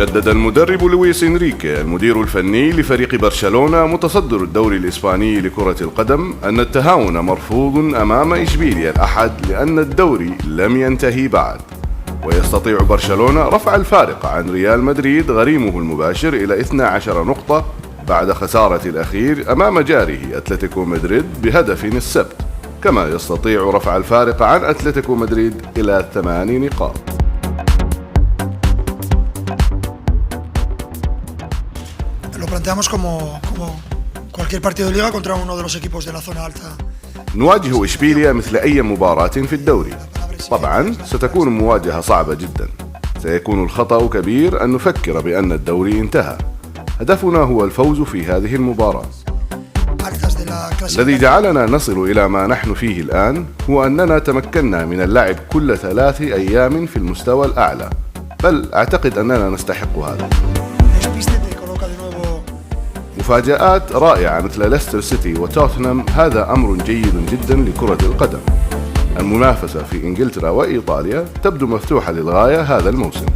شدد المدرب لويس إنريكي المدير الفني لفريق برشلونة متصدر الدوري الإسباني لكرة القدم أن التهاون مرفوض أمام إشبيليا الأحد لأن الدوري لم ينتهي بعد، ويستطيع برشلونة رفع الفارق عن ريال مدريد غريمه المباشر إلى 12 نقطة بعد خسارة الأخير أمام جاره أتلتيكو مدريد بهدف السبت، كما يستطيع رفع الفارق عن أتلتيكو مدريد إلى 8 نقاط. Lo planteamos como cualquier partido de liga contra uno de los equipos de la zona alta. نواجه إشبيليا مثل أي مباراة في الدوري. طبعا ستكون مواجهة صعبة جدا، سيكون الخطأ كبير أن نفكر بأن الدوري انتهى. هدفنا هو الفوز في هذه المباراة. الذي جعلنا نصل إلى ما نحن فيه الآن هو أننا تمكنا من اللعب كل 3 أيام في المستوى الأعلى، بل أعتقد أننا نستحق هذا. مفاجآت رائعة مثل ليستر سيتي وتوتنهام هذا أمر جيد جدا لكرة القدم. المنافسة في إنجلترا وإيطاليا تبدو مفتوحة للغاية هذا الموسم.